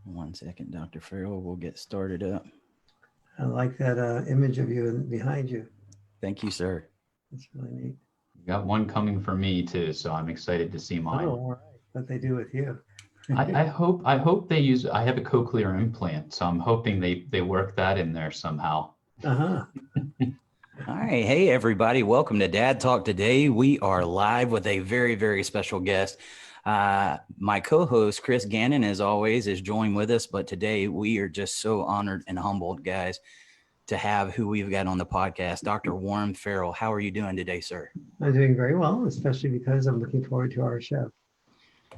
One second, Dr. Farrell. We'll get started up. I like that image of you behind you. Thank you, sir. It's really neat. You got one coming for me too, so I'm excited to see Oh, mine. all right. What they do with you. I hope they use. I have a cochlear implant, so I'm hoping they work that in there somehow. Uh-huh. All right. Hey, everybody. Welcome to Dad Talk. Today, we are live with a very, very special guest. My co-host, Chris Gannon, as always, is joined with us. But today, we are just so honored and humbled, guys, to have who we've got on the podcast, Dr. Warren Farrell. How are you doing today, sir? I'm doing very well, especially because I'm looking forward to our show.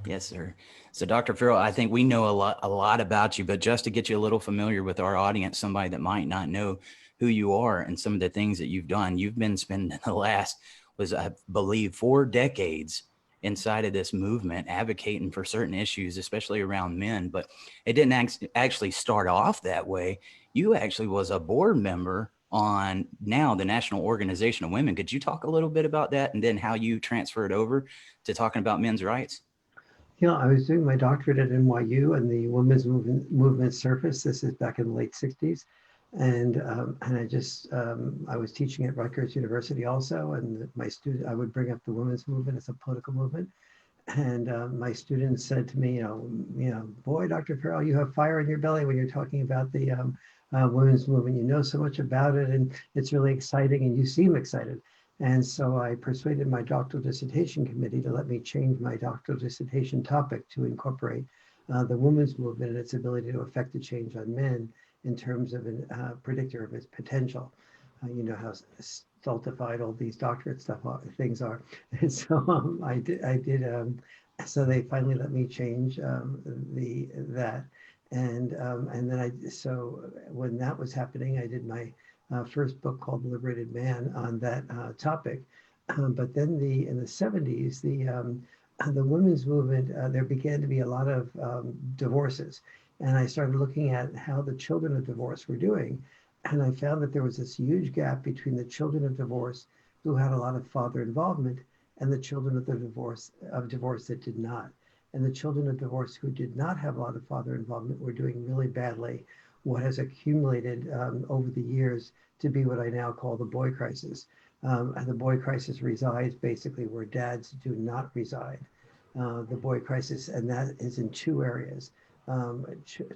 Yes, sir. So, Dr. Farrell, I think we know a lot about you, but just to get you a little familiar with our audience, somebody that might not know who you are and some of the things that you've done, you've been spending the last, I believe, 4 decades inside of this movement, advocating for certain issues, especially around men. But it didn't actually start off that way. You actually was a board member on now the National Organization of Women. Could you talk a little bit about that and then how you transferred over to talking about men's rights? I was doing my doctorate at NYU and the women's movement surfaced. This is back in the late 60s. And I was teaching at Rutgers University also. And I would bring up the women's movement as a political movement. And my students said to me, boy, Dr. Farrell, you have fire in your belly when you're talking about the women's movement. You know so much about it, and it's really exciting, and you seem excited. And so I persuaded my doctoral dissertation committee to let me change my doctoral dissertation topic to incorporate the women's movement and its ability to affect a change on men in terms of a predictor of its potential. You know how stultified all these doctorate things are. And so so they finally let me change that. And then so when that was happening, I did my first book called The Liberated Man on that topic. But then in the 70s, the women's movement, there began to be a lot of divorces. And I started looking at how the children of divorce were doing. And I found that there was this huge gap between the children of divorce who had a lot of father involvement and the children of divorce that did not. And the children of divorce who did not have a lot of father involvement were doing really badly. What has accumulated over the years to be what I now call the boy crisis. And the boy crisis resides basically where dads do not reside. The boy crisis, and that is in two areas.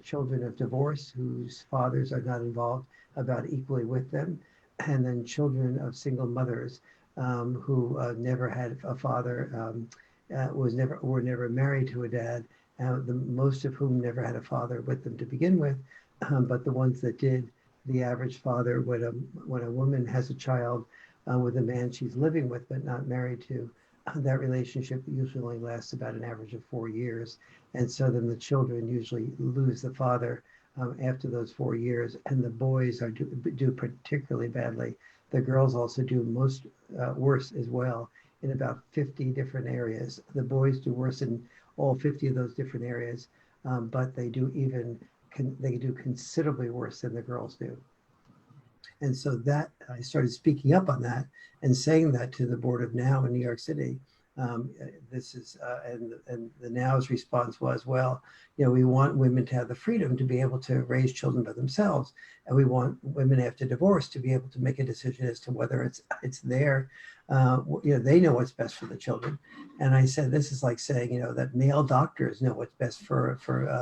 Children of divorce whose fathers are not involved about equally with them, and then children of single mothers who never had a father, were never married to a dad, most of whom never had a father with them to begin with, but the ones that did, the average father, when a woman has a child with a man she's living with but not married to, that relationship usually only lasts about an average of 4 years. And so then the children usually lose the father after those 4 years, and the boys do particularly badly. The girls also do most worse as well in about 50 different areas. The boys do worse in all 50 of those different areas, but they do considerably worse than the girls do. And so that I started speaking up on that and saying that to the board of NOW in New York City. This is and the NOW's response was, well, we want women to have the freedom to be able to raise children by themselves, and we want women after divorce to be able to make a decision as to whether it's their, they know what's best for the children. And I said, this is like saying, that male doctors know what's best for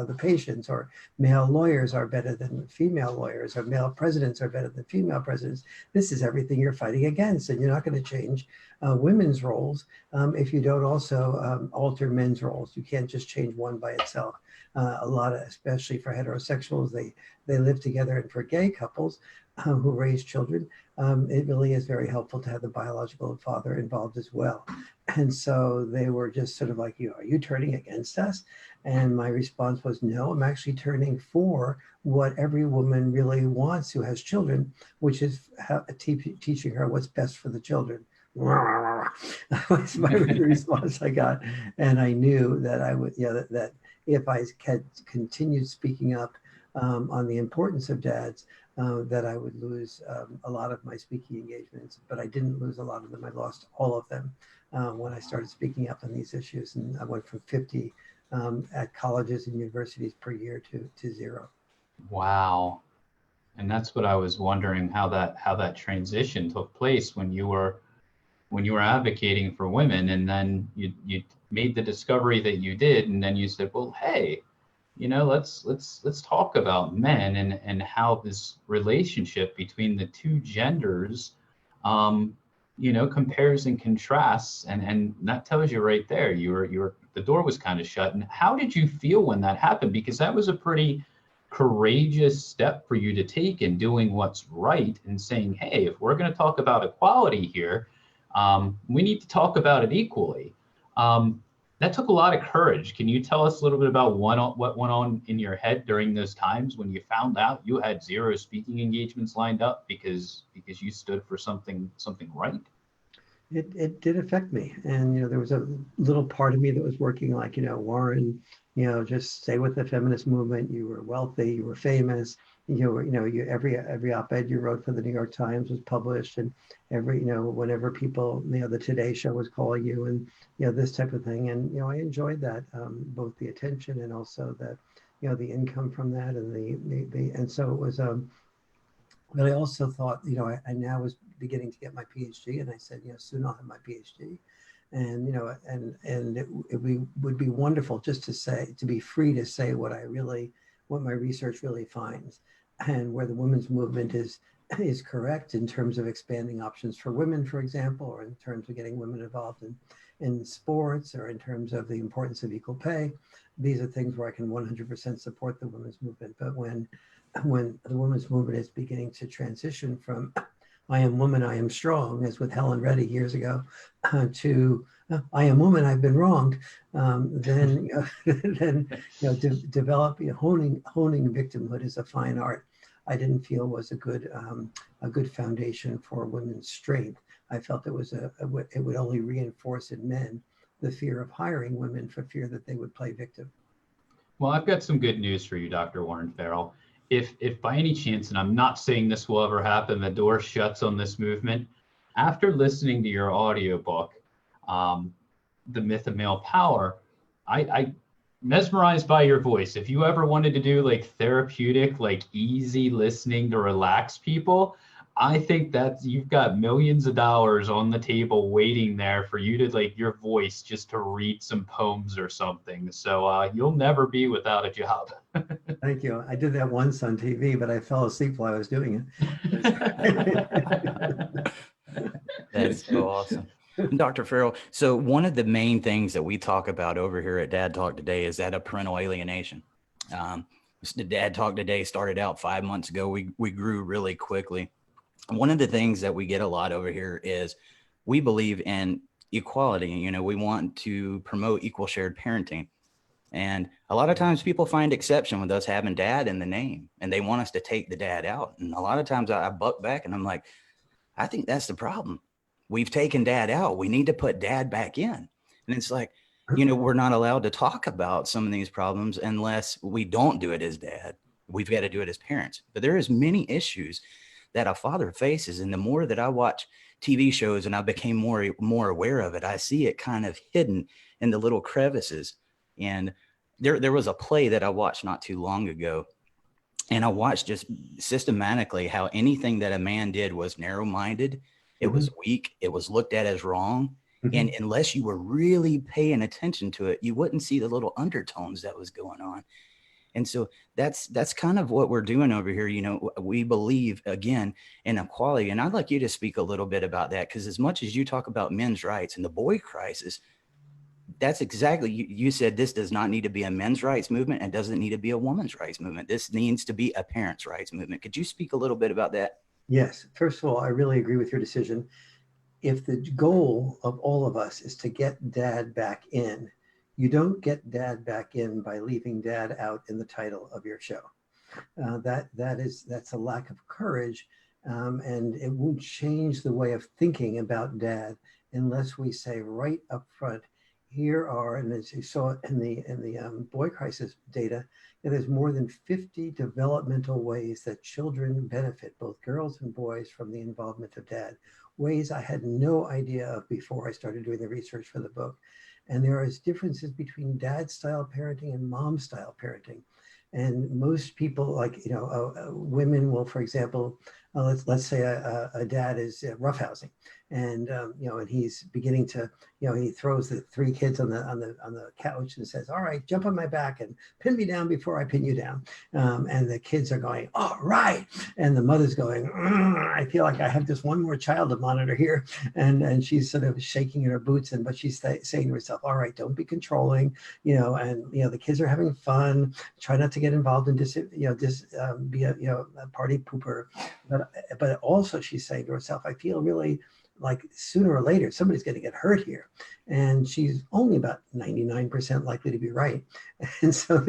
the patients, or male lawyers are better than female lawyers, or male presidents are better than female presidents. This is everything you're fighting against, and you're not going to change women's roles if you don't also alter men's roles. You can't just change one by itself. Especially for heterosexuals, they live together, and for gay couples who raise children, it really is very helpful to have the biological father involved as well. And so they were just sort of like, are you turning against us? And my response was, no, I'm actually turning for what every woman really wants who has children, which is teaching her what's best for the children. Was my response I got. And I knew that I would, that if I had continued speaking up on the importance of dads, that I would lose a lot of my speaking engagements. But I didn't lose a lot of them. I lost all of them when I started speaking up on these issues. And I went from 50 at colleges and universities per year to zero. Wow. And that's what I was wondering, how that transition took place when you were advocating for women, and then you made the discovery that you did, and then you said, well, hey, let's talk about men and how this relationship between the two genders, compares and contrasts, and that tells you right there, the door was kind of shut. And how did you feel when that happened? Because that was a pretty courageous step for you to take in doing what's right and saying, hey, if we're going to talk about equality here, we need to talk about it equally. That took a lot of courage. Can you tell us a little bit about what went on in your head during those times when you found out you had 0 speaking engagements lined up because you stood for something right? It did affect me. And, there was a little part of me that was working like, Warren, just stay with the feminist movement. You were wealthy, you were famous, every op-ed you wrote for the New York Times was published, and whenever people, the Today Show was calling you, and, this type of thing. And, I enjoyed that, both the attention and also the, the income from that, and and so it was, but I also thought, I now was beginning to get my PhD, and I said, soon I'll have my PhD, and it would be wonderful just to be free to say what my research really finds, and where the women's movement is correct in terms of expanding options for women, for example, or in terms of getting women involved in sports, or in terms of the importance of equal pay. These are things where I can 100% support the women's movement. But when the women's movement is beginning to transition from I am woman, I am strong, as with Helen Reddy years ago, to I am woman, I've been wronged, then develop, honing victimhood is a fine art. I didn't feel was a good foundation for women's strength. I felt it would only reinforce in men the fear of hiring women for fear that they would play victim. Well, I've got some good news for you, Dr. Warren Farrell. If by any chance, and I'm not saying this will ever happen, the door shuts on this movement, after listening to your audiobook, The Myth of Male Power, I mesmerized by your voice. If you ever wanted to do like therapeutic, like easy listening to relax people, I think that you've got millions of dollars on the table waiting there for you to, like, your voice just to read some poems or something. So you'll never be without a job. Thank you. I did that once on TV, but I fell asleep while I was doing it. That's so awesome. Dr. Farrell, so one of the main things that we talk about over here at Dad Talk Today is that of parental alienation. The Dad Talk Today started out 5 months ago. We grew really quickly. One of the things that we get a lot over here is we believe in equality. We want to promote equal shared parenting. And a lot of times people find exception with us having dad in the name, and they want us to take the dad out. And a lot of times I buck back and I'm like, I think that's the problem. We've taken dad out. We need to put dad back in. And it's like, we're not allowed to talk about some of these problems unless we don't do it as dad. We've got to do it as parents. But there is many issues that a father faces. And the more that I watch TV shows and I became more aware of it, I see it kind of hidden in the little crevices. And there was a play that I watched not too long ago. And I watched just systematically how anything that a man did was narrow-minded. It was weak. It was looked at as wrong. And unless you were really paying attention to it, you wouldn't see the little undertones that was going on. And so that's kind of what we're doing over here. We believe, again, in equality. And I'd like you to speak a little bit about that, because as much as you talk about men's rights and the boy crisis, that's exactly, you said this does not need to be a men's rights movement and doesn't need to be a woman's rights movement. This needs to be a parents' rights movement. Could you speak a little bit about that? Yes. First of all, I really agree with your decision. If the goal of all of us is to get dad back in, you don't get dad back in by leaving dad out in the title of your show. That's a lack of courage, and it won't change the way of thinking about dad unless we say right up front, here are, and as you saw in the boy crisis data, there's more than 50 developmental ways that children benefit, both girls and boys, from the involvement of dad. Ways I had no idea of before I started doing the research for the book. And there are differences between dad style parenting and mom style parenting. And most people, like, women will, for example, let's say a dad is roughhousing, and and he's beginning to, he throws the three kids on the couch and says, "All right, jump on my back and pin me down before I pin you down." And the kids are going, "All right," and the mother's going, "I feel like I have just one more child to monitor here," and she's sort of shaking in her boots, but she's saying to herself, "All right, don't be controlling," and the kids are having fun. Try not to get involved in be a party pooper. But also she's saying to herself, I feel really like sooner or later somebody's going to get hurt here, and she's only about 99% likely to be right. And so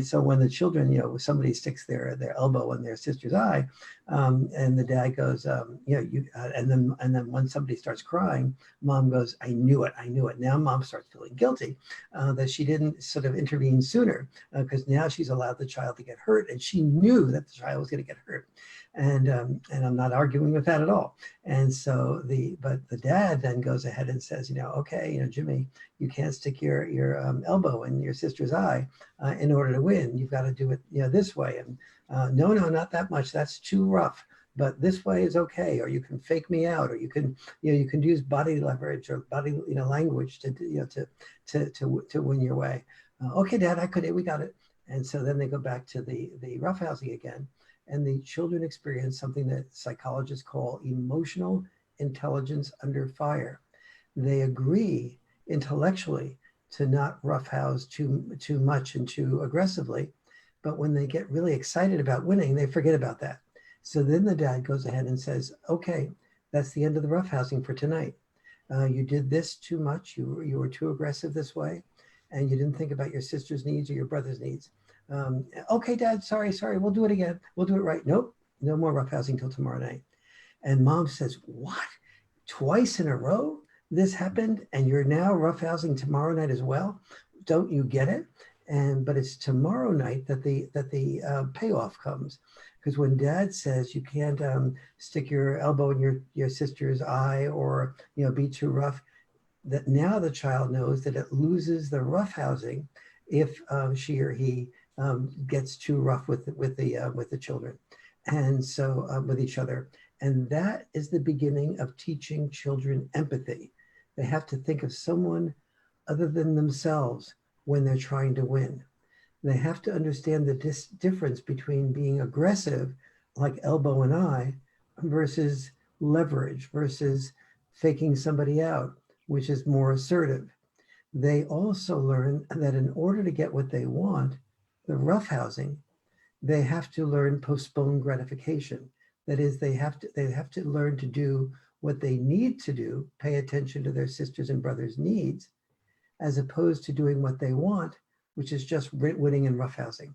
so when the children, somebody sticks their elbow in their sister's eye, and the dad goes, and then when somebody starts crying, mom goes, I knew it. Now mom starts feeling guilty that she didn't sort of intervene sooner, because now she's allowed the child to get hurt, and she knew that the child was going to get hurt. And I'm not arguing with that at all. And so but the dad then goes ahead and says, okay, Jimmy, you can't stick your elbow in your sister's eye in order to win. You've got to do it, this way. And no, not that much. That's too rough. But this way is okay. Or you can fake me out, or you can use body leverage or body, language to win your way. Okay, Dad, we got it. And so then they go back to the roughhousing again. And the children experience something that psychologists call emotional intelligence under fire. They agree intellectually to not roughhouse too much and too aggressively, but when they get really excited about winning, they forget about that. So then the dad goes ahead and says, okay, that's the end of the roughhousing for tonight. You did this too much. You were too aggressive this way, and you didn't think about your sister's needs or your brother's needs. Okay, Dad, sorry, we'll do it again. We'll do it right. Nope, no more roughhousing till tomorrow night. And mom says, what? Twice in a row this happened, and you're now roughhousing tomorrow night as well? Don't you get it? But it's tomorrow night that the payoff comes. Because when Dad says you can't stick your elbow in your sister's eye, or be too rough, that now the child knows that it loses the roughhousing if she or he gets too rough with the children, and so with each other. And that is the beginning of teaching children empathy. They have to think of someone other than themselves when they're trying to win. They have to understand the difference between being aggressive, like elbow and eye, versus leverage, versus faking somebody out, which is more assertive. They also learn that in order to get what they want, the roughhousing, they have to learn postponed gratification. That is, they have to learn to do what they need to do, pay attention to their sisters and brothers' needs, as opposed to doing what they want, which is just winning and roughhousing.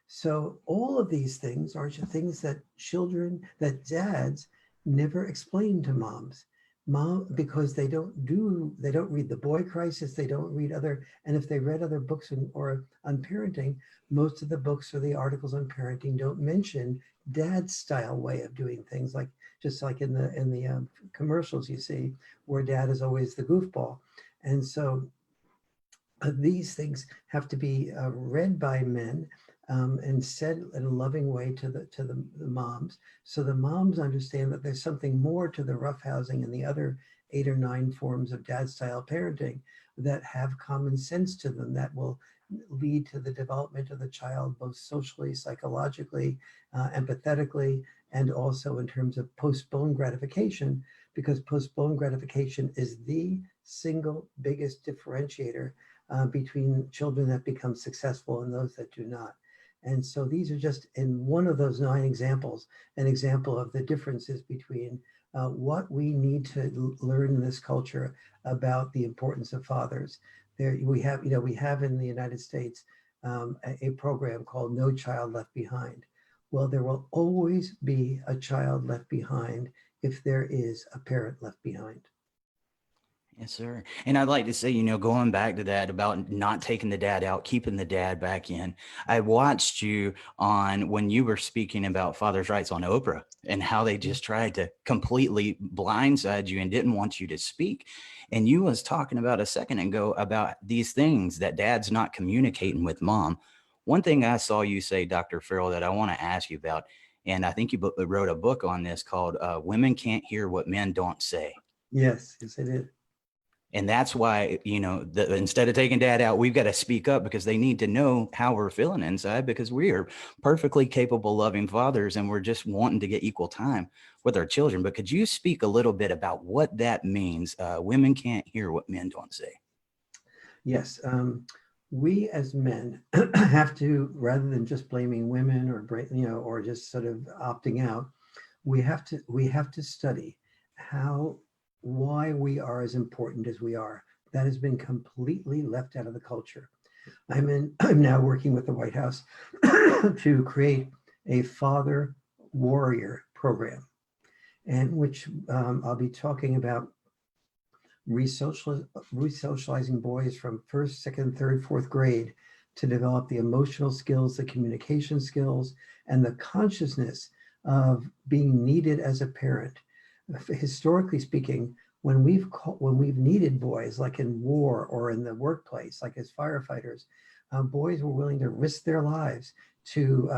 So all of these things are things that dads never explain to moms. Because they don't read the boy crisis, they don't read and if they read other books or on parenting, most of the books or the articles on parenting don't mention dad style way of doing things, like just like in the commercials you see, where dad is always the goofball. And so these things have to be read by men, and said in a loving way to the moms, so the moms understand that there's something more to the roughhousing and the other 8 or 9 forms of dad style parenting that have common sense to them, that will lead to the development of the child, both socially, psychologically, empathetically, and also in terms of postponed gratification, because postponed gratification is the single biggest differentiator between children that become successful and those that do not. And so these are just, in one of those 9 examples, an example of the differences between what we need to learn in this culture about the importance of fathers. We have in the United States a program called No Child Left Behind. Well, there will always be a child left behind if there is a parent left behind. Yes, sir. And I'd like to say, going back to that about not taking the dad out, keeping the dad back in. I watched you on when you were speaking about fathers' rights on Oprah and how they just tried to completely blindside you and didn't want you to speak. And you was talking about a second ago about these things that dad's not communicating with mom. One thing I saw you say, Dr. Farrell, that I want to ask you about, and I think you wrote a book on this called Women Can't Hear What Men Don't Say. Yes, yes, I did. And that's why, instead of taking dad out, we've got to speak up because they need to know how we're feeling inside, because we are perfectly capable, loving fathers, and we're just wanting to get equal time with our children. But could you speak a little bit about what that means? Women can't hear what men don't say. Yes, we as men have to, rather than just blaming women or or just sort of opting out, we have to study why we are as important as we are. That has been completely left out of the culture. I'm now working with the White House to create a father warrior program, and which I'll be talking about resocializing boys from first, second, third, fourth grade to develop the emotional skills, the communication skills, and the consciousness of being needed as a parent. Historically speaking, when we've needed boys, like in war or in the workplace, like as firefighters, boys were willing to risk their lives to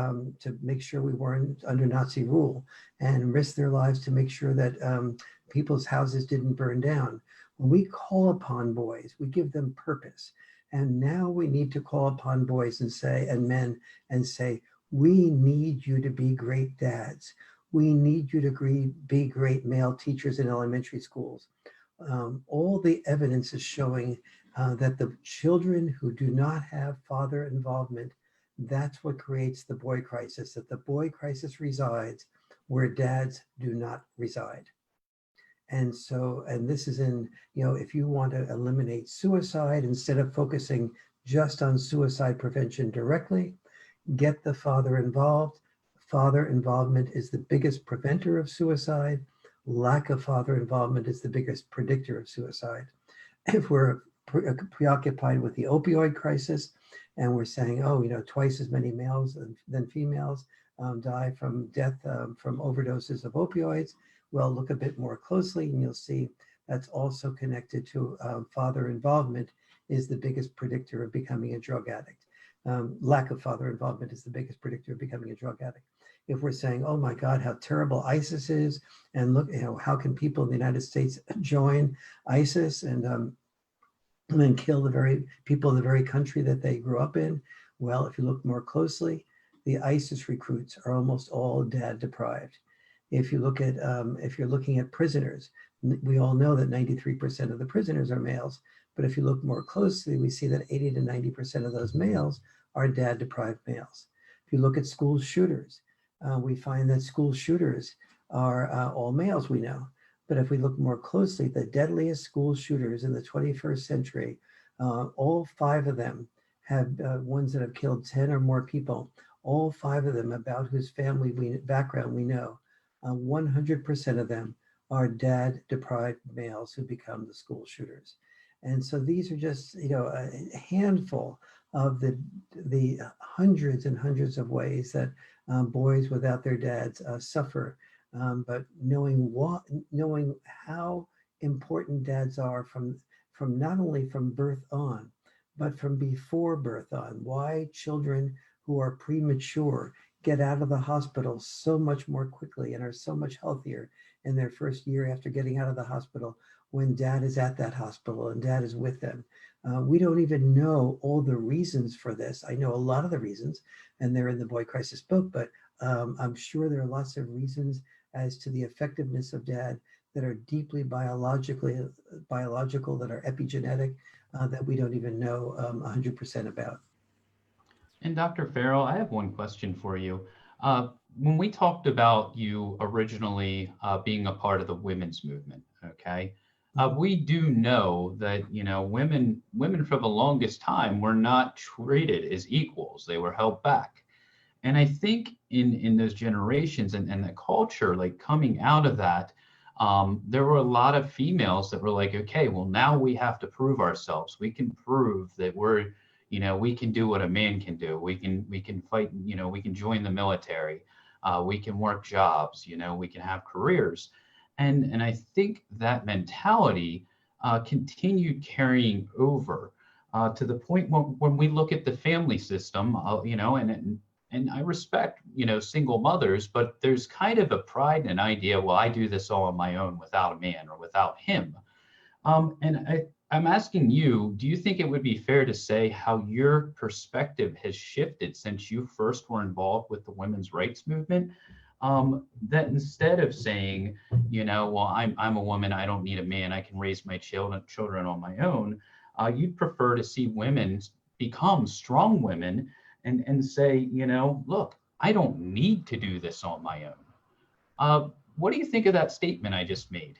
make sure we weren't under Nazi rule, and risk their lives to make sure that people's houses didn't burn down. When we call upon boys, we give them purpose. And now we need to call upon boys and men and say, we need you to be great dads. We need you to be great male teachers in elementary schools. All the evidence is showing that the children who do not have father involvement, that's what creates the boy crisis, that the boy crisis resides where dads do not reside. And so, and this is if you want to eliminate suicide, instead of focusing just on suicide prevention directly, get the father involved. Father involvement is the biggest preventer of suicide. Lack of father involvement is the biggest predictor of suicide. If we're preoccupied with the opioid crisis and we're saying, oh, twice as many males than females die from death from overdoses of opioids, well, look a bit more closely and you'll see that's also connected to father involvement is the biggest predictor of becoming a drug addict. Lack of father involvement is the biggest predictor of becoming a drug addict. If we're saying, oh my God, how terrible ISIS is, and look, how can people in the United States join ISIS and then kill the very people in the very country that they grew up in? Well, if you look more closely, the ISIS recruits are almost all dad deprived. If you look at, if you're looking at prisoners, we all know that 93% of the prisoners are males, but if you look more closely, we see that 80 to 90% of those males are dad deprived males. If you look at school shooters, we find that school shooters are all males, we know. But if we look more closely, the deadliest school shooters in the 21st century, all 5 of them have ones that have killed 10 or more people. All 5 of them about whose family background we know. 100% of them are dad deprived males who become the school shooters. And so these are just, a handful of the hundreds and hundreds of ways that boys without their dads suffer. But knowing how important dads are from not only from birth on, but from before birth on, why children who are premature get out of the hospital so much more quickly and are so much healthier in their first year after getting out of the hospital when dad is at that hospital and dad is with them. We don't even know all the reasons for this. I know a lot of the reasons, and they're in the Boy Crisis book, but I'm sure there are lots of reasons as to the effectiveness of dad that are deeply biological, that are epigenetic, that we don't even know 100% about. And Dr. Farrell, I have one question for you. When we talked about you originally being a part of the women's movement, okay, we do know that women for the longest time were not treated as equals; they were held back. And I think in those generations and the culture, like coming out of that, there were a lot of females that were like, okay, well, now we have to prove ourselves. We can prove that we're, we can do what a man can do. We can fight, we can join the military. We can work jobs, we can have careers. And I think that mentality continued carrying over to the point when we look at the family system, and I respect, single mothers, but there's kind of a pride and an idea, well, I do this all on my own without a man or without him. I'm asking you, do you think it would be fair to say how your perspective has shifted since you first were involved with the women's rights movement? That instead of saying, well, I'm a woman, I don't need a man, I can raise my children on my own, you'd prefer to see women become strong women and say, look, I don't need to do this on my own. What do you think of that statement I just made?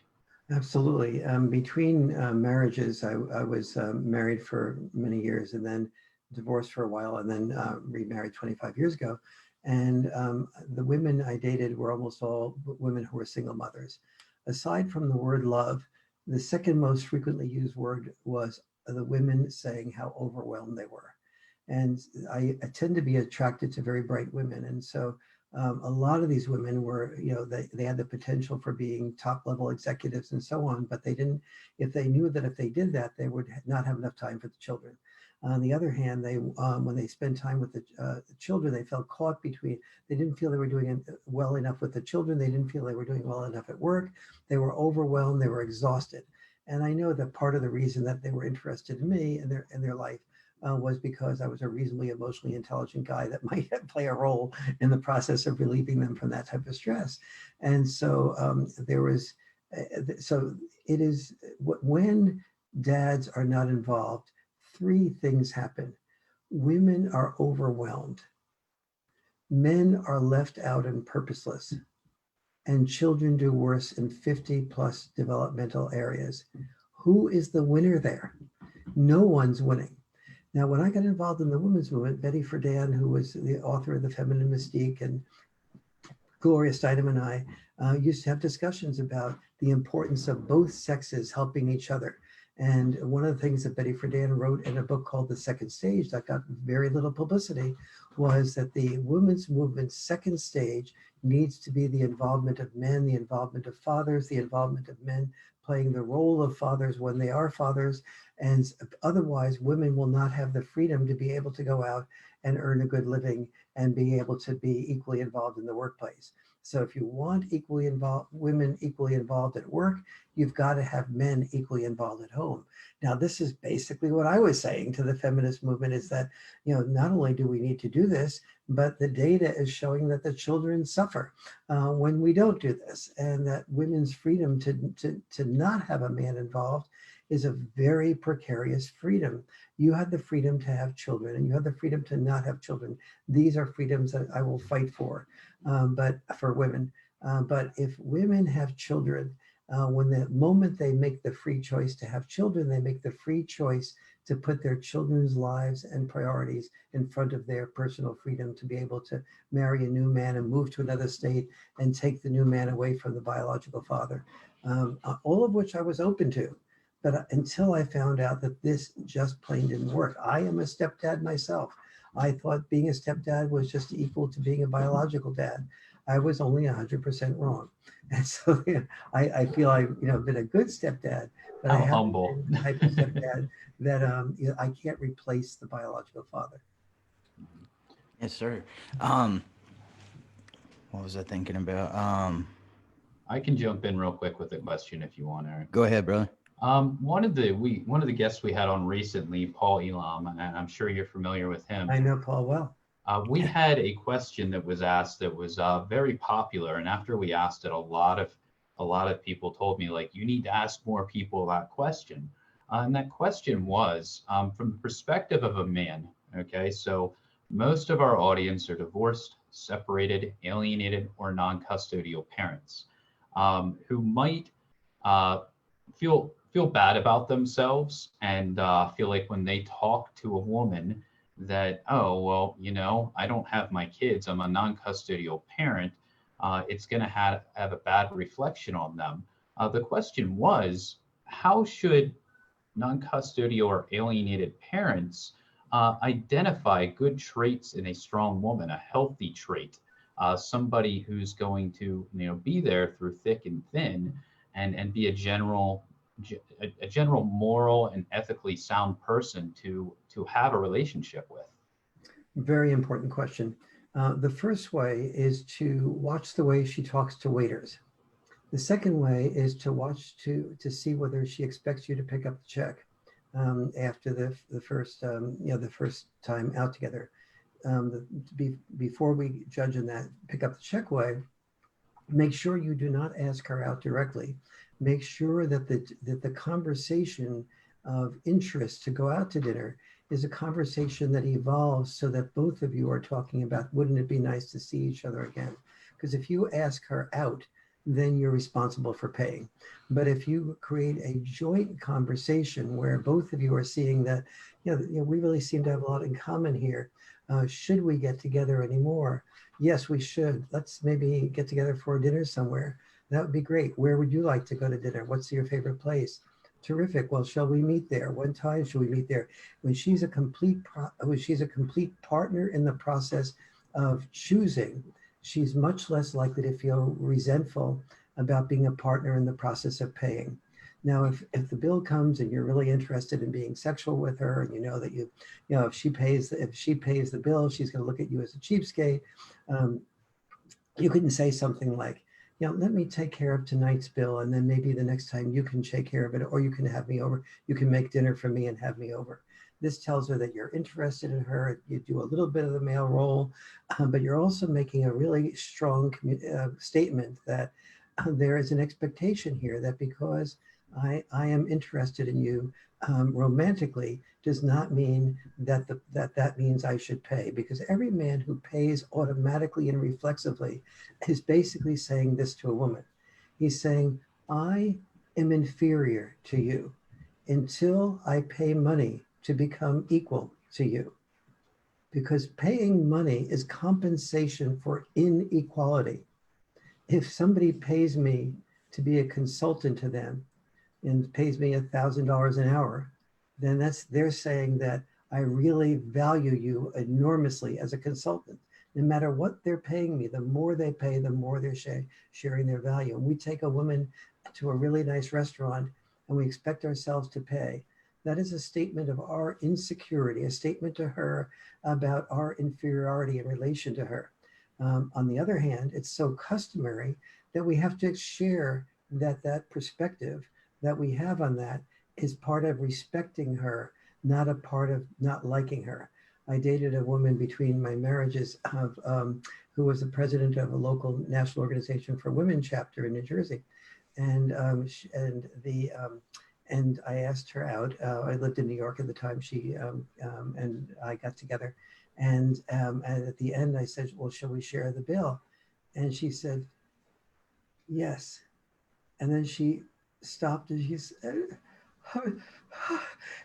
Absolutely. Between marriages, I was married for many years and then divorced for a while and then remarried 25 years ago. And the women I dated were almost all women who were single mothers. Aside from the word love, the second most frequently used word was the women saying how overwhelmed they were. And I tend to be attracted to very bright women. And so a lot of these women were, they had the potential for being top level executives and so on, but they didn't, if they knew that if they did that, they would not have enough time for the children. On the other hand, they when they spent time with the children, they felt caught between, they didn't feel they were doing well enough with the children. They didn't feel they were doing well enough at work. They were overwhelmed. They were exhausted. And I know that part of the reason that they were interested in me and their life was because I was a reasonably emotionally intelligent guy that might play a role in the process of relieving them from that type of stress. And so there was, so it is, when dads are not involved, three things happen. Women are overwhelmed. Men are left out and purposeless. And children do worse in 50 plus developmental areas. Who is the winner there? No one's winning. Now, when I got involved in the women's movement, Betty Friedan, who was the author of The Feminine Mystique, and Gloria Steinem and I used to have discussions about the importance of both sexes helping each other. And one of the things that Betty Friedan wrote in a book called The Second Stage that got very little publicity was that the women's movement's second stage needs to be the involvement of men, the involvement of fathers, the involvement of men playing the role of fathers when they are fathers. And otherwise, women will not have the freedom to be able to go out and earn a good living and be able to be equally involved in the workplace. So if you want women equally involved at work, you've got to have men equally involved at home. Now, this is basically what I was saying to the feminist movement is that, not only do we need to do this, but the data is showing that the children suffer when we don't do this, and that women's freedom to not have a man involved is a very precarious freedom. You have the freedom to have children and you have the freedom to not have children. These are freedoms that I will fight for, but for women. But if women have children, when the moment they make the free choice to have children, they make the free choice to put their children's lives and priorities in front of their personal freedom to be able to marry a new man and move to another state and take the new man away from the biological father, all of which I was open to. But until I found out that this just plain didn't work. I am a stepdad myself. I thought being a stepdad was just equal to being a biological dad. I was only 100% wrong. And so I feel I've been a good stepdad, but I haven't been the type of stepdad that I can't replace the biological father. Yes, sir. What was I thinking about? I can jump in real quick with a question if you want, Eric. Go ahead, brother. One of the guests we had on recently, Paul Elam, and I'm sure you're familiar with him. I know Paul well. We had a question that was asked that was very popular, and after we asked it, a lot of people told me, like, you need to ask more people that question. And that question was from the perspective of a man. Okay, so most of our audience are divorced, separated, alienated, or non-custodial parents who might feel bad about themselves and feel like when they talk to a woman that, oh, well, I don't have my kids, I'm a non-custodial parent, it's going to have a bad reflection on them. The question was, how should non-custodial or alienated parents identify good traits in a strong woman, a healthy trait, somebody who's going to be there through thick and thin, and be a general moral and ethically sound person to have a relationship with? Very important question. The first way is to watch the way she talks to waiters. The second way is to watch to see whether she expects you to pick up the check after the first the first time out together. Before we judge in that pick up the check way, make sure you do not ask her out directly. Make sure that the conversation of interest to go out to dinner is a conversation that evolves so that both of you are talking about, wouldn't it be nice to see each other again? Because if you ask her out, then you're responsible for paying. But if you create a joint conversation where both of you are seeing that, we really seem to have a lot in common here. Should we get together anymore? Yes, we should. Let's maybe get together for dinner somewhere. That would be great. Where would you like to go to dinner? What's your favorite place? Terrific. Well, shall we meet there? What time should we meet there? When she's a complete partner in the process of choosing, she's much less likely to feel resentful about being a partner in the process of paying. Now, if the bill comes and you're really interested in being sexual with her, and you know that if she pays the bill, she's going to look at you as a cheapskate. You couldn't say something like, let me take care of tonight's bill, and then maybe the next time you can take care of it, or you can have me over. You can make dinner for me and have me over. This tells her that you're interested in her. You do a little bit of the male role, but you're also making a really strong statement that there is an expectation here that because I am interested in you romantically does not mean that means I should pay, because every man who pays automatically and reflexively is basically saying this to a woman. He's saying, I am inferior to you until I pay money to become equal to you. Because paying money is compensation for inequality. If somebody pays me to be a consultant to them and pays me $1,000 an hour, then they're saying that I really value you enormously as a consultant. No matter what they're paying me, the more they pay, the more they're sharing their value. And we take a woman to a really nice restaurant and we expect ourselves to pay. That is a statement of our insecurity, a statement to her about our inferiority in relation to her. On the other hand, it's so customary that we have to share that perspective that we have on that is part of respecting her, not a part of not liking her. I dated a woman between my marriages who was the president of a local national organization for women chapter in New Jersey, and I asked her out. I lived in New York at the time. She and I got together, and at the end I said, "Well, shall we share the bill?" And she said, "Yes." And then she stopped and she said,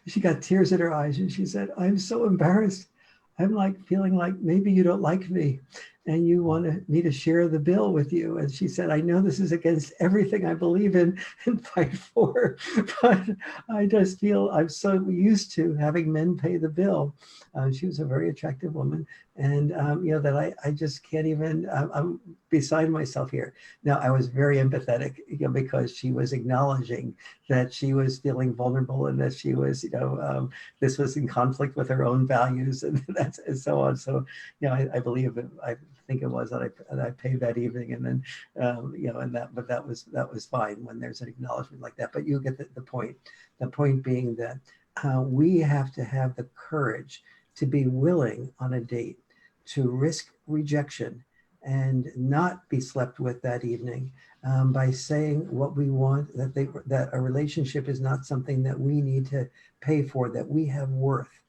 she got tears in her eyes and she said, "I'm so embarrassed. I'm like feeling like maybe you don't like me and you want me to share the bill with you." And she said, "I know this is against everything I believe in and fight for, but I just feel I'm so used to having men pay the bill." She was a very attractive woman, and that I just can't even, I'm beside myself here. Now, I was very empathetic, because she was acknowledging that she was feeling vulnerable and that she was, this was in conflict with her own values and and so on. So, I believe it, I think it was that I paid that evening, and then, but that was fine when there's an acknowledgement like that. But you get the point. The point being that we have to have the courage to be willing on a date to risk rejection and not be slept with that evening by saying what we want, that a relationship is not something that we need to pay for, that we have worth.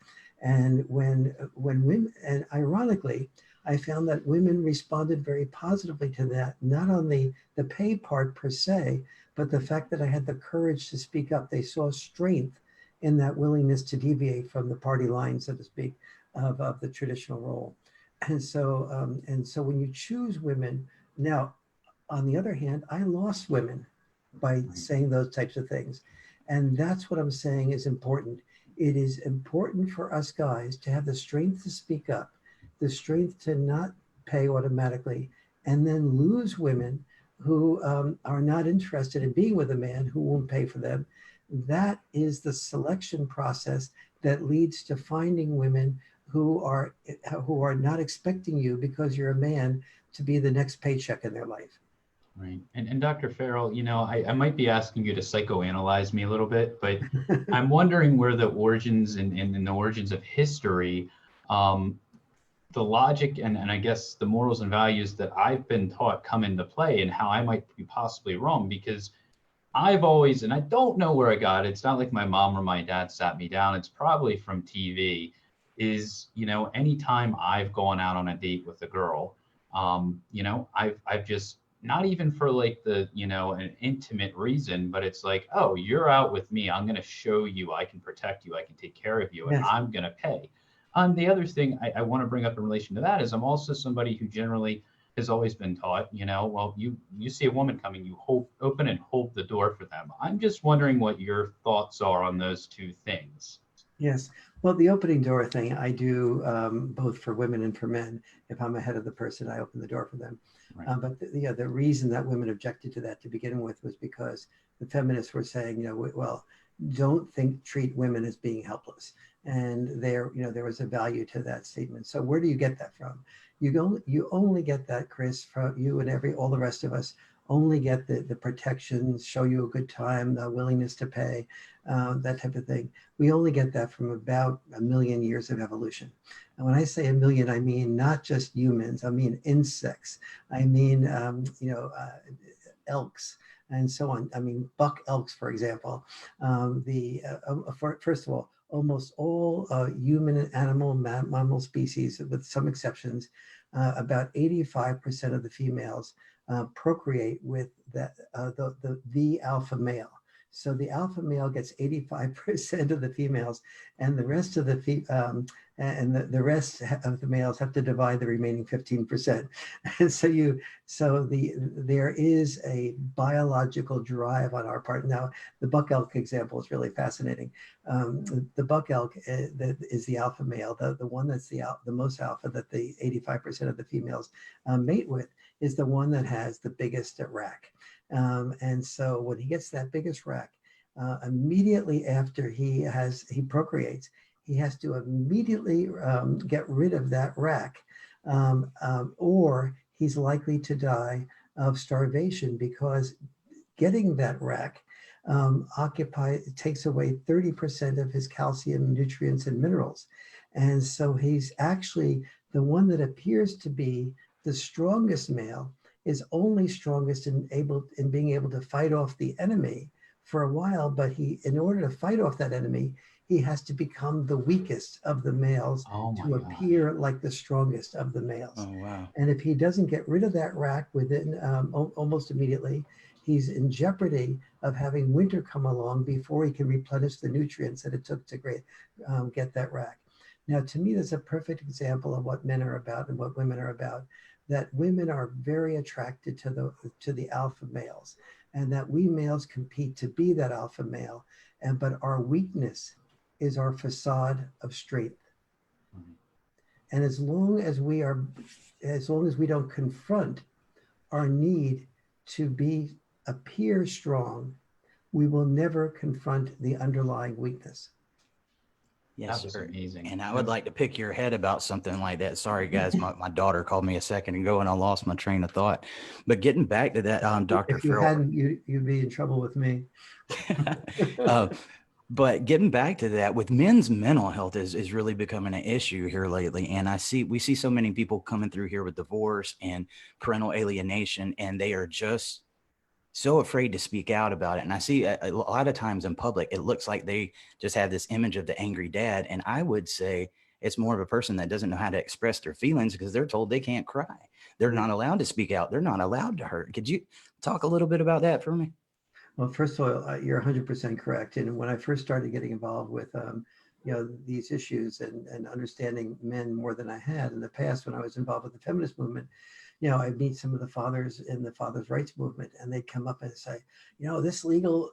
And when women, and ironically, I found that women responded very positively to that, not on the pay part per se, but the fact that I had the courage to speak up. They saw strength in that willingness to deviate from the party line, so to speak, of the traditional role. And so when you choose women, now, on the other hand, I lost women by saying those types of things. And that's what I'm saying is important. It is important for us guys to have the strength to speak up, the strength to not pay automatically, and then lose women who are not interested in being with a man who won't pay for them. That is the selection process that leads to finding women who are not expecting you because you're a man to be the next paycheck in their life. Right. And Dr. Farrell, you know, I might be asking you to psychoanalyze me a little bit, but I'm wondering where the origins and the origins of history, the logic and I guess the morals and values that I've been taught come into play and how I might be possibly wrong, because I've always, and I don't know where I got it, it's not like my mom or my dad sat me down, it's probably from TV, is, you know, anytime I've gone out on a date with a girl, you know, I've just, not even for like the, you know, an intimate reason, but it's like, oh, you're out with me, I'm going to show you I can protect you, I can take care of you, and Yes. I'm going to pay. The other thing I want to bring up in relation to that is I'm also somebody who generally has always been taught, you know, well, you see a woman coming, you open and hold the door for them. I'm just wondering what your thoughts are on those two things. Yes. Well, the opening door thing, I do both for women and for men. If I'm ahead of the person, I open the door for them. Right. But the reason that women objected to that to begin with was because the feminists were saying, you know, well, don't treat women as being helpless. And there was a value to that statement. So where do you get that from? You only get that, Chris, from you and all the rest of us only get the protections, show you a good time, the willingness to pay, that type of thing. We only get that from about 1 million years of evolution. And when I say 1 million, I mean not just humans, I mean insects, I mean, elks and so on. I mean, buck elks, for example. First of all, almost all human and mammal species, with some exceptions, about 85% of the females procreate with the alpha male. So the alpha male gets 85% of the females, and the rest of the rest of the males have to divide the remaining 15%. And there is a biological drive on our part. Now, the buck elk example is really fascinating. The buck elk that is the alpha male, the one that's the most alpha that the 85% of the females mate with, is the one that has the biggest rack. And so when he gets that biggest rack, immediately after he procreates, he has to immediately get rid of that rack, or he's likely to die of starvation, because getting that rack takes away 30% of his calcium, nutrients, and minerals. And so he's actually the one that appears to be the strongest male, is only strongest in being able to fight off the enemy for a while, but in order to fight off that enemy, he has to become the weakest of the males to appear like the strongest of the males. Oh, wow. And if he doesn't get rid of that rack within almost immediately, he's in jeopardy of having winter come along before he can replenish the nutrients that it took to get that rack. Now, to me, that's a perfect example of what men are about and what women are about. That women are very attracted to the alpha males, and that we males compete to be that alpha male, but our weakness is our facade of strength. And as long as we don't confront our need to appear strong, we will never confront the underlying weakness. Yes, that was sir. Amazing. And I would like to pick your head about something like that. Sorry, guys, my daughter called me a second ago and I lost my train of thought. But getting back to that, Dr. If you Farrell, hadn't, you'd be in trouble with me. But getting back to that, with men's mental health is really becoming an issue here lately. And we see so many people coming through here with divorce and parental alienation, and they are just so afraid to speak out about it. And I see a lot of times in public, it looks like they just have this image of the angry dad. And I would say it's more of a person that doesn't know how to express their feelings because they're told they can't cry. They're not allowed to speak out. They're not allowed to hurt. Could you talk a little bit about that for me? Well, first of all, you're 100% correct. And when I first started getting involved with these issues and understanding men more than I had in the past when I was involved with the feminist movement. I'd meet some of the fathers in the fathers' rights movement, and they'd come up and say, this legal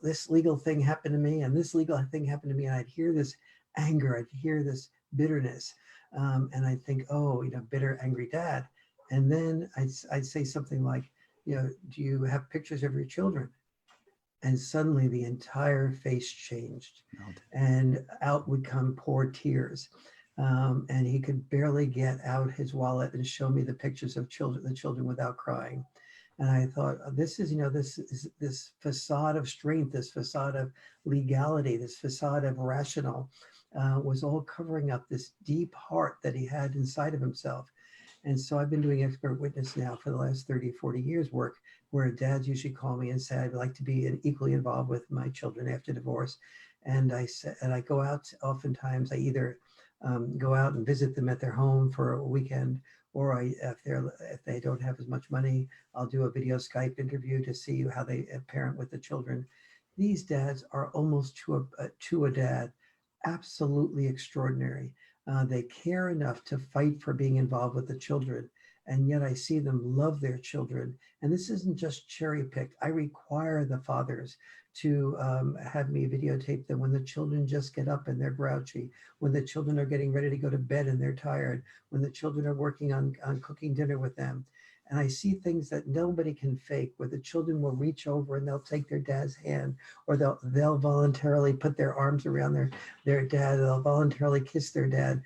thing happened to me, and this legal thing happened to me, and I'd hear this anger, I'd hear this bitterness, and I'd think, oh, bitter, angry dad, and then I'd say something like, do you have pictures of your children? And suddenly the entire face changed, and out would come poor tears. And he could barely get out his wallet and show me the pictures of the children without crying. And I thought, this is this facade of strength, this facade of legality, this facade of rational, was all covering up this deep heart that he had inside of himself. And so I've been doing expert witness now for the last 30, 40 years work, where dads usually call me and say, I'd like to be equally involved with my children after divorce. And I go out, oftentimes I either go out and visit them at their home for a weekend, or if they don't have as much money, I'll do a video Skype interview to see how they parent with the children. These dads are almost to a dad absolutely extraordinary. They care enough to fight for being involved with the children, and yet I see them love their children. And this isn't just cherry picked. I require the fathers to have me videotape them when the children just get up and they're grouchy, when the children are getting ready to go to bed and they're tired, when the children are working on cooking dinner with them. And I see things that nobody can fake, where the children will reach over and they'll take their dad's hand, or they'll voluntarily put their arms around their dad, they'll voluntarily kiss their dad.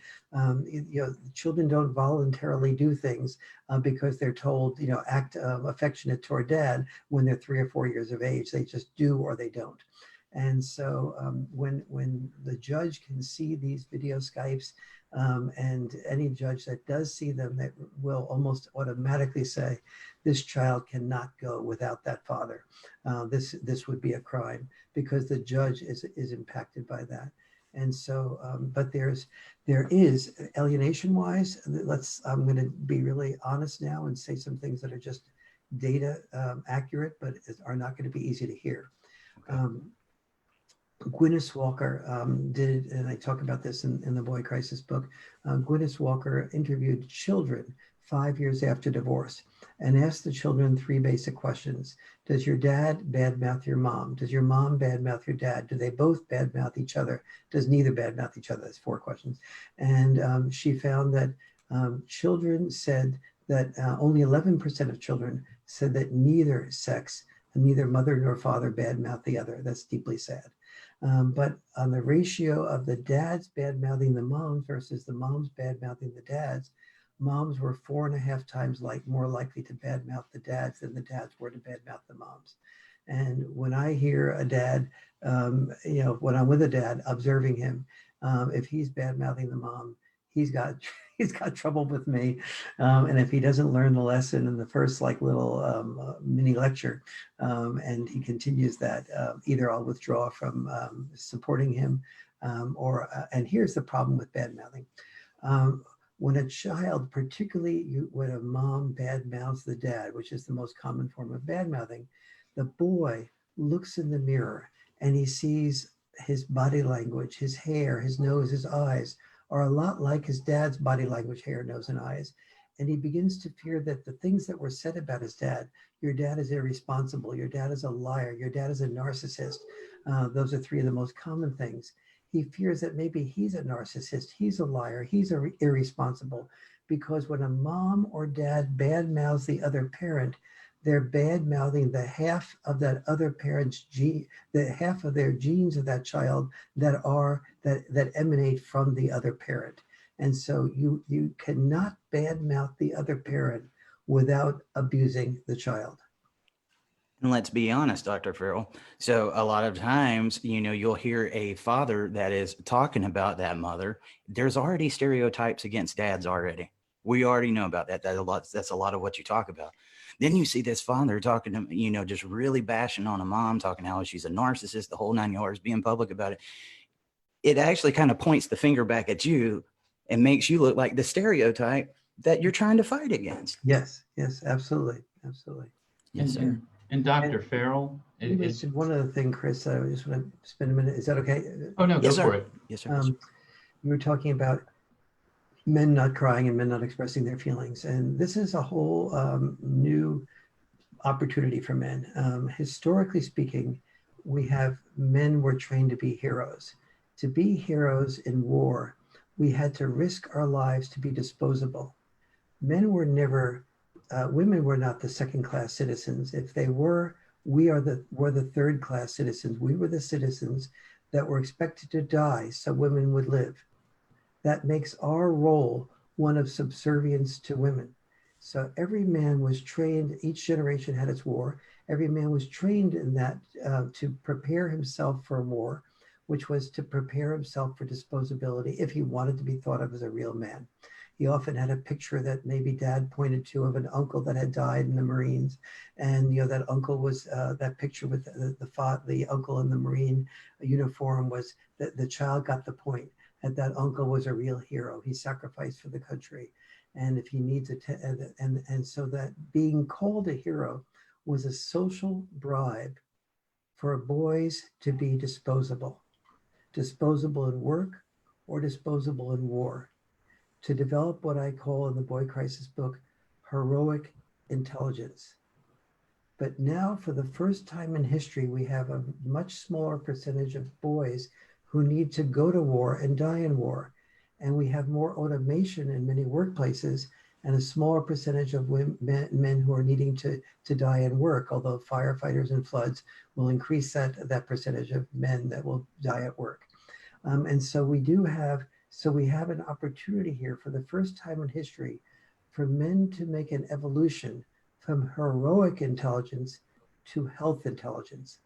Children don't voluntarily do things because they're told, act affectionate toward dad when they're 3 or 4 years of age. They just do or they don't. And so when the judge can see these video Skypes, and any judge that does see them, that will almost automatically say, this child cannot go without that father. This would be a crime, because the judge is impacted by that. And so, but there is alienation wise, I'm going to be really honest now and say some things that are just data accurate, but are not going to be easy to hear. Okay. Gwyneth Walker did, and I talk about this in the Boy Crisis book. Gwyneth Walker interviewed children 5 years after divorce and asked the children 3 basic questions. Does your dad badmouth your mom? Does your mom badmouth your dad? Do they both badmouth each other? Does neither badmouth each other? That's 4 questions. And she found that children said that only 11% of children said that neither sex, neither mother nor father badmouth the other. That's deeply sad. But on the ratio of the dads bad-mouthing the moms versus the moms bad-mouthing the dads, moms were 4.5 times more likely to bad-mouth the dads than the dads were to bad-mouth the moms. And when I hear a dad, when I'm with a dad observing him, if he's bad-mouthing the mom, he's got trouble with me. And if he doesn't learn the lesson in the first little mini lecture, and he continues that, either I'll withdraw from supporting him, and here's the problem with bad-mouthing. When a child, particularly when a mom bad-mouths the dad, which is the most common form of bad-mouthing, the boy looks in the mirror and he sees his body language, his hair, his nose, his eyes are a lot like his dad's body language, hair, nose, and eyes. And he begins to fear that the things that were said about his dad, your dad is irresponsible, your dad is a liar, your dad is a narcissist. Those are 3 of the most common things. He fears that maybe he's a narcissist, he's a liar, he's irresponsible, because when a mom or dad badmouths the other parent, they're bad-mouthing the half of that other parent's gene, the half of their genes of that child that emanate from the other parent. And so you cannot bad-mouth the other parent without abusing the child. And let's be honest, Dr. Farrell. So a lot of times, you'll hear a father that is talking about that mother. There's already stereotypes against dads already. We already know about that. That's a lot of what you talk about. Then you see this father talking to, just really bashing on a mom, talking how she's a narcissist, the whole 9 yards, being public about it. It actually kind of points the finger back at you and makes you look like the stereotype that you're trying to fight against. Yes, absolutely. Yes, sir. And Dr. Farrell, one other thing, Chris, I just want to spend a minute. Is that okay? Oh, no, yes, go for it. Yes, sir. you were talking about men not crying and men not expressing their feelings. And this is a whole new opportunity for men. Historically speaking, men were trained to be heroes. To be heroes in war, we had to risk our lives to be disposable. Men were never, women were not the second class citizens. If they were, were the third class citizens. We were the citizens that were expected to die so women would live. That makes our role one of subservience to women. So every man was trained, each generation had its war. Every man was trained in that to prepare himself for war, which was to prepare himself for disposability if he wanted to be thought of as a real man. He often had a picture that maybe dad pointed to of an uncle that had died in the Marines. And that uncle was, that picture with the uncle in the Marine uniform was that the child got the point. That uncle was a real hero. He sacrificed for the country. And if he needs it, and so that being called a hero was a social bribe for boys to be disposable in work or disposable in war, to develop what I call in the Boy Crisis book, heroic intelligence. But now, for the first time in history, we have a much smaller percentage of boys who need to go to war and die in war. And we have more automation in many workplaces and a smaller percentage of men who are needing to die in work, although firefighters and floods will increase that percentage of men that will die at work. And so we have an opportunity here for the first time in history for men to make an evolution from heroic intelligence to health intelligence.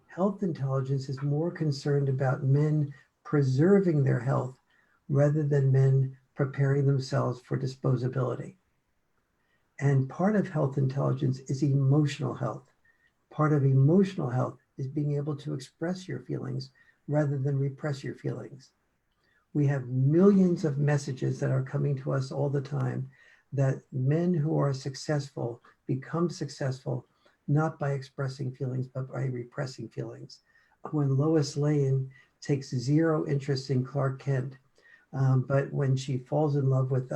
Health intelligence is more concerned about men preserving their health rather than men preparing themselves for disposability. And part of health intelligence is emotional health. Part of emotional health is being able to express your feelings rather than repress your feelings. We have millions of messages that are coming to us all the time that men who are successful become successful not by expressing feelings, but by repressing feelings. When Lois Lane takes zero interest in Clark Kent, but when she falls in love with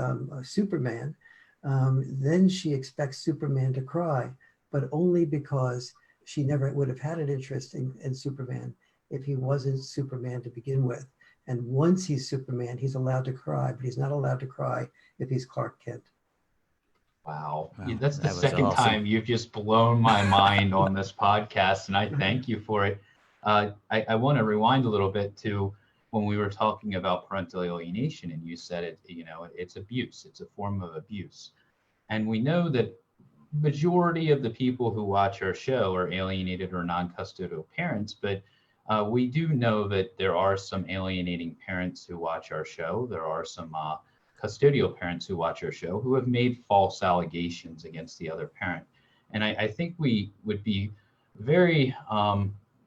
Superman, then she expects Superman to cry, but only because she never would have had an interest in Superman if he wasn't Superman to begin with. And once he's Superman, he's allowed to cry, but he's not allowed to cry if he's Clark Kent. Wow. Wow, That's the that was second awesome. time you've just blown my mind on this podcast, and I thank you for it. I want to rewind a little bit to when we were talking about parental alienation, and you said it's abuse. It's a form of abuse. And we know that majority of the people who watch our show are alienated or non-custodial parents, but we do know that there are some alienating parents who watch our show. There are some custodial parents who watch our show who have made false allegations against the other parent. And I think we would be very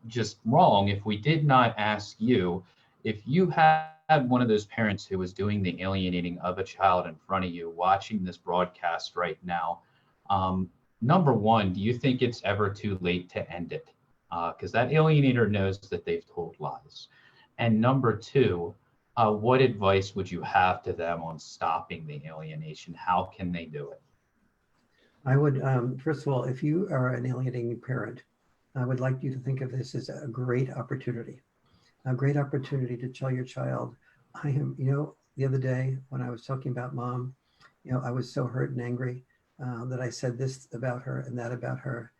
just wrong if we did not ask you, if you had one of those parents who was doing the alienating of a child in front of you watching this broadcast right now, number one, do you think it's ever too late to end it? Because that alienator knows that they've told lies. And number two, what advice would you have to them on stopping the alienation? How can they do it? I would, first of all, if you are an alienating parent, I would like you to think of this as a great opportunity to tell your child, the other day when I was talking about mom, I was so hurt and angry that I said this about her and that about her.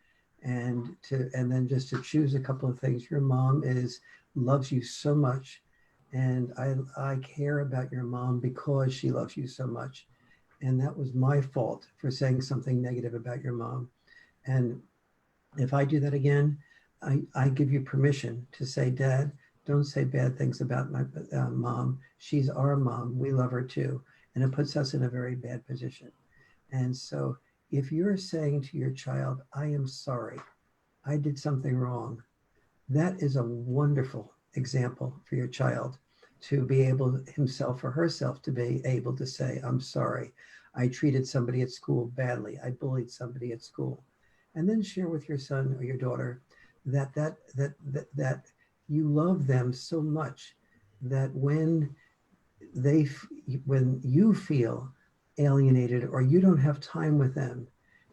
And then just to choose a couple of things. Your mom loves you so much. And I care about your mom because she loves you so much. And that was my fault for saying something negative about your mom. And if I do that again, I give you permission to say, Dad, don't say bad things about my mom. She's our mom. We love her too. And it puts us in a very bad position. And so if you're saying to your child, I am sorry, I did something wrong, that is a wonderful example for your child to be able himself or herself to be able to say, I'm sorry, I treated somebody at school badly, I bullied somebody at school. And then share with your son or your daughter that you love them so much that when when you feel alienated or you don't have time with them,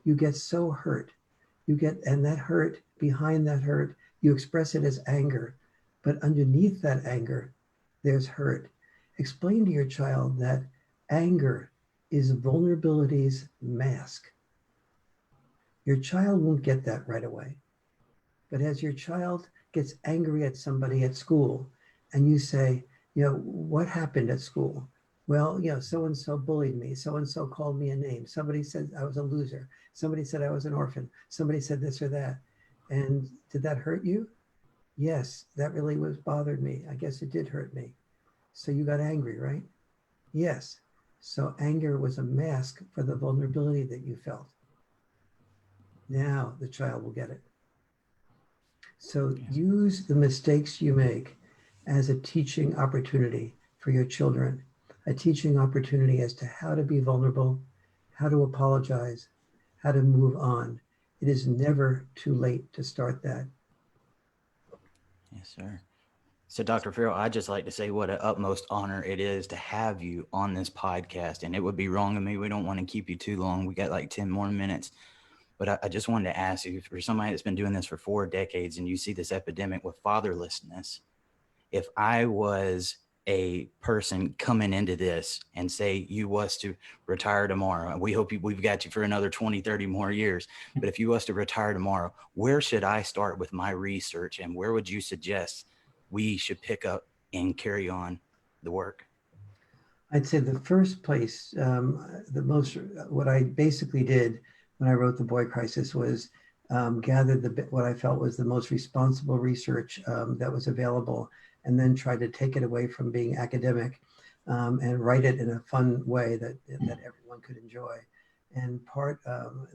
you get so hurt. And that hurt, behind that hurt, you express it as anger, but underneath that anger, there's hurt. Explain to your child that anger is vulnerability's mask. Your child won't get that right away. But as your child gets angry at somebody at school and you say, what happened at school? Well, so-and-so bullied me. So-and-so called me a name. Somebody said I was a loser. Somebody said I was an orphan. Somebody said this or that. And did that hurt you? Yes, that really bothered me. I guess it did hurt me. So you got angry, right? Yes. So anger was a mask for the vulnerability that you felt. Now the child will get it. So use the mistakes you make as a teaching opportunity for your children, a teaching opportunity as to how to be vulnerable, how to apologize, how to move on. It is never too late to start that. Yes, sir. So, Dr. Farrell, I'd just like to say what an utmost honor it is to have you on this podcast. And it would be wrong of me. We don't want to keep you too long. We got like 10 more minutes. But I just wanted to ask you, for somebody that's been doing this for 4 decades and you see this epidemic with fatherlessness, if I was a person coming into this and say you was to retire tomorrow, and we hope we've got you for another 20, 30 more years, but if you was to retire tomorrow, where should I start with my research and where would you suggest we should pick up and carry on the work? I'd say the first place, what I basically did when I wrote The Boy Crisis was gathered what I felt was the most responsible research that was available, and then tried to take it away from being academic and write it in a fun way that everyone could enjoy. And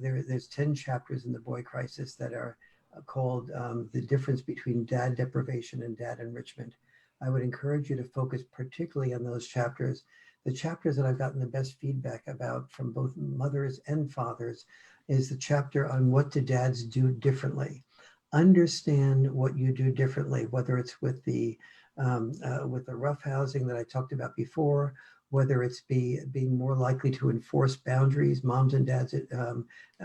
there's 10 chapters in The Boy Crisis that are called The Difference Between Dad Deprivation and Dad Enrichment. I would encourage you to focus particularly on those chapters. The chapters that I've gotten the best feedback about from both mothers and fathers is the chapter on what do dads do differently. Understand what you do differently, whether it's with the roughhousing that I talked about before, whether it's being more likely to enforce boundaries. Moms and dads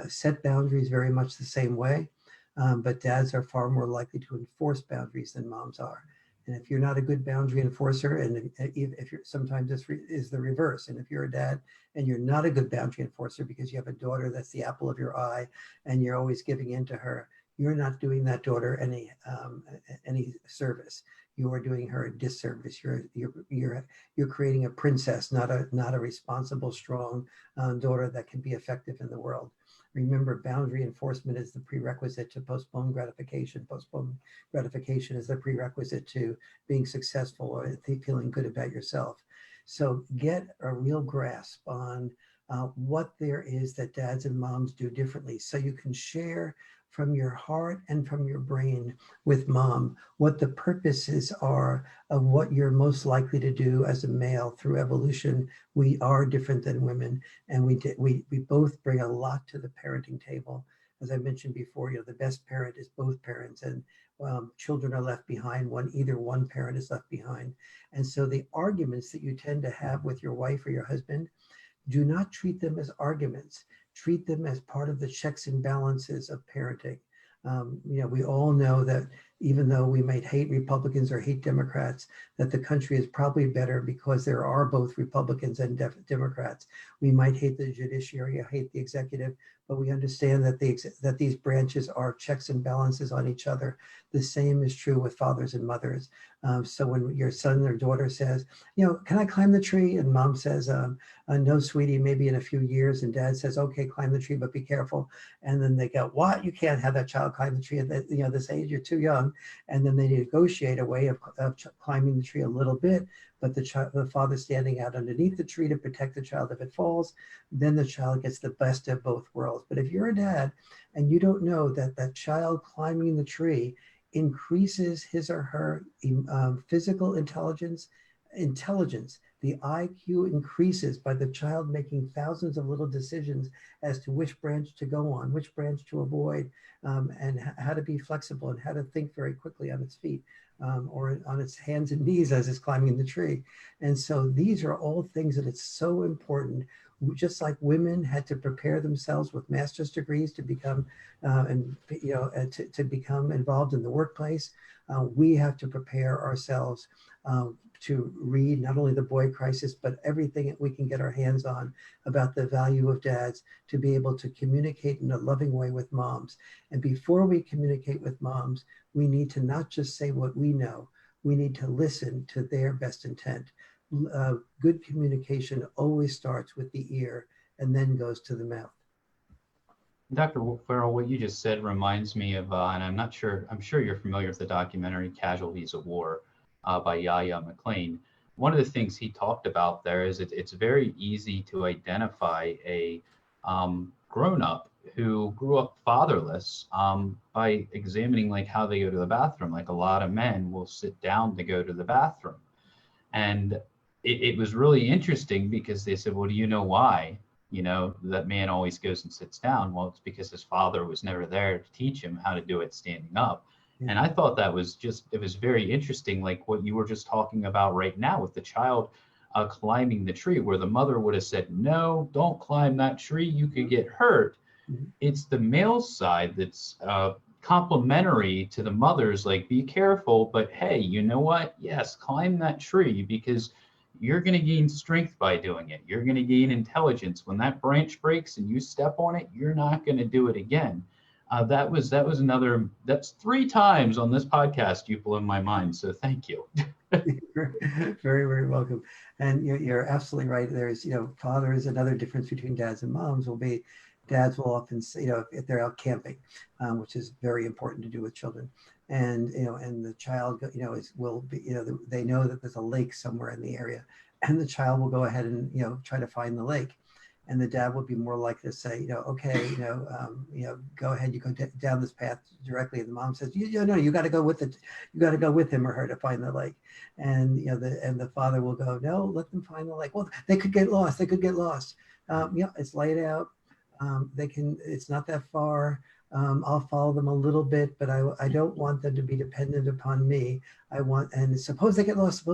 set boundaries very much the same way, but dads are far more likely to enforce boundaries than moms are. And if you're not a good boundary enforcer, and if you're sometimes this is the reverse, and if you're a dad and you're not a good boundary enforcer because you have a daughter that's the apple of your eye and you're always giving in to her, you're not doing that daughter any service. You are doing her a disservice. You're creating a princess, not a responsible, strong daughter that can be effective in the world. Remember, boundary enforcement is the prerequisite to postponed gratification. Postponed gratification is the prerequisite to being successful or feeling good about yourself. So get a real grasp on what there is that dads and moms do differently, so you can share from your heart and from your brain with mom what the purposes are of what you're most likely to do as a male. Through evolution, we are different than women, and we both bring a lot to the parenting table. As I mentioned before, the best parent is both parents, and children are left behind when either one parent is left behind. And so the arguments that you tend to have with your wife or your husband, do not treat them as arguments. Treat them as part of the checks and balances of parenting. We all know that even though we might hate Republicans or hate Democrats, that the country is probably better because there are both Republicans and Democrats. We might hate the judiciary or hate the executive, but we understand that these branches are checks and balances on each other. The same is true with fathers and mothers. So when your son or daughter says, can I climb the tree? And mom says, no, sweetie, maybe in a few years. And dad says, okay, climb the tree, but be careful. And then they go, what? You can't have that child climb the tree at this age, you're too young. And then they negotiate a way of climbing the tree a little bit, but the father standing out underneath the tree to protect the child if it falls. Then the child gets the best of both worlds. But if you're a dad and you don't know that that child climbing the tree increases his or her physical intelligence, the IQ increases by the child making thousands of little decisions as to which branch to go on, which branch to avoid, and how to be flexible and how to think very quickly on its feet. or on its hands and knees as it's climbing the tree. And so these are all things that it's so important. Just like women had to prepare themselves with master's degrees to become to become involved in the workplace, we have to prepare ourselves to read not only the boy crisis, but everything that we can get our hands on about the value of dads, to be able to communicate in a loving way with moms. And before we communicate with moms, we need to not just say what we know, we need to listen to their best intent. Good communication always starts with the ear and then goes to the mouth. Dr. Farrell, what you just said reminds me of, and I'm sure you're familiar with the documentary Casualties of War by Yahya McClain. One of the things he talked about there is it's very easy to identify a grown-up who grew up fatherless by examining like how they go to the bathroom. Like a lot of men will sit down to go to the bathroom. And it was really interesting because they said, well, do you know why? That man always goes and sits down. Well, it's because his father was never there to teach him how to do it standing up. And I thought that was it was very interesting, like what you were just talking about right now with the child climbing the tree, where the mother would have said, no, don't climb that tree, you could get hurt. It's the male side that's complimentary to the mothers, like, be careful, but hey, you know what? Yes, climb that tree because you're going to gain strength by doing it. You're going to gain intelligence. When that branch breaks and you step on it, you're not going to do it again. That's 3 times on this podcast you blew my mind. So thank you. Very, very welcome. And you're absolutely right. There's, fathers, another difference between dads and moms will be dads will often say, if they're out camping, which is very important to do with children. And, and the child, will be, they know that there's a lake somewhere in the area, and the child will go ahead and, try to find the lake. And the dad would be more likely to say, okay, go ahead, you go down this path directly. And the mom says, no, you got to go with it. You got to go with him or her to find the lake. And, the father will go, no, let them find the lake. Well, they could get lost. They could get lost. It's laid out. It's not that far. I'll follow them a little bit, but I don't want them to be dependent upon me. And suppose they get lost,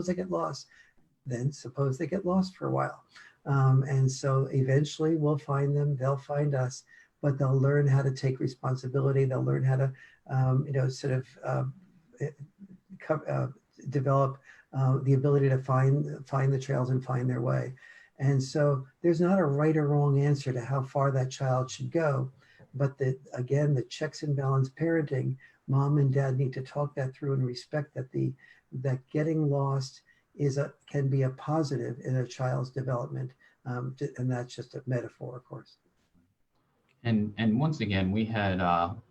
then suppose they get lost for a while. And so eventually we'll find them, they'll find us, but they'll learn how to take responsibility. They'll learn how to, develop the ability to find the trails and find their way. And so there's not a right or wrong answer to how far that child should go. But again, the checks and balance parenting, mom and dad need to talk that through and respect that getting lost can be a positive in a child's development. And that's just a metaphor, of course. And once again, we had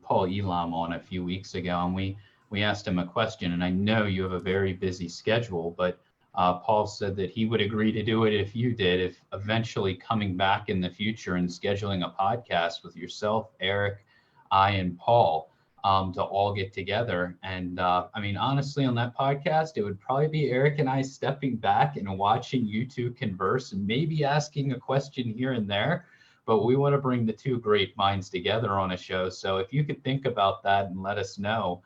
Paul Elam on a few weeks ago, and we asked him a question, and I know you have a very busy schedule, but Paul said that he would agree to do it if you did, if eventually coming back in the future and scheduling a podcast with yourself, Eric, I, and Paul to all get together. And honestly, on that podcast, it would probably be Eric and I stepping back and watching you two converse and maybe asking a question here and there. But we want to bring the two great minds together on a show. So if you could think about that and let us know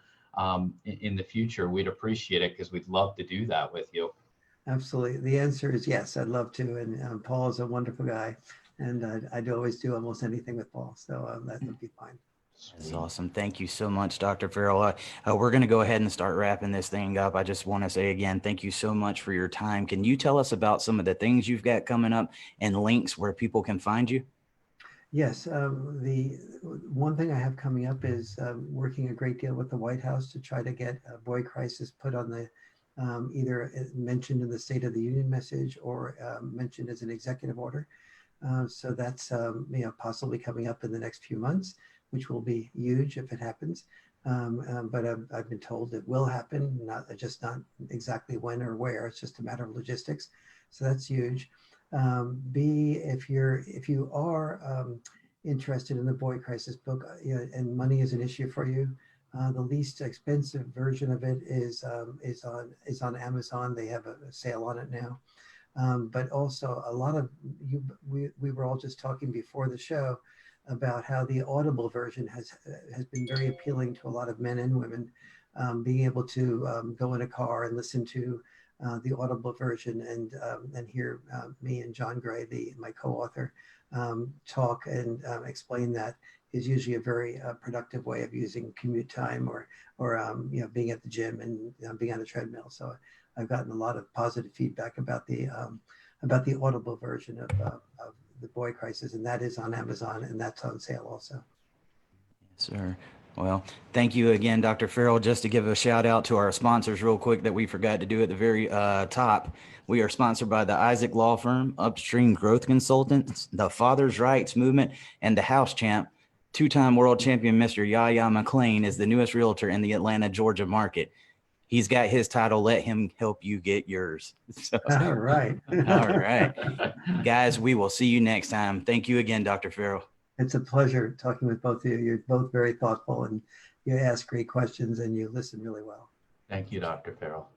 in the future, we'd appreciate it, because we'd love to do that with you. Absolutely. The answer is yes, I'd love to. And Paul is a wonderful guy. And I'd always do almost anything with Paul. So that would be fine. That's awesome. Thank you so much, Dr. Farrell. We're going to go ahead and start wrapping this thing up. I just want to say again, thank you so much for your time. Can you tell us about some of the things you've got coming up and links where people can find you? Yes, the one thing I have coming up is working a great deal with the White House to try to get a boy crisis put on the either mentioned in the State of the Union message or mentioned as an executive order. So that's possibly coming up in the next few months, which will be huge if it happens. But I've been told it will happen, not exactly when or where. It's just a matter of logistics. So that's huge. If you are interested in the boy crisis book, and money is an issue for you, the least expensive version of it is on Amazon. They have a sale on it now. But also a lot of we were all just talking before the show about how the Audible version has been very appealing to a lot of men and women. being able to go in a car and listen to the Audible version and hear me and John Gray, my co-author, talk and explain that is usually a very productive way of using commute time or being at the gym and being on a treadmill. So I've gotten a lot of positive feedback about the Audible version of The Boy Crisis, and that is on Amazon, and that's on sale also. Yes, sir. Well, thank you again, Dr. Farrell. Just to give a shout out to our sponsors real quick that we forgot to do at the very top. We are sponsored by the Isaac Law Firm, Upstream Growth Consultants, the Father's Rights Movement, and the House Champ. Two-time world champion Mr. Yahya McClain is the newest realtor in the Atlanta, Georgia market. He's got his title. Let him help you get yours. So, All right. all right. Guys, we will see you next time. Thank you again, Dr. Farrell. It's a pleasure talking with both of you. You're both very thoughtful and you ask great questions and you listen really well. Thank you, Dr. Farrell.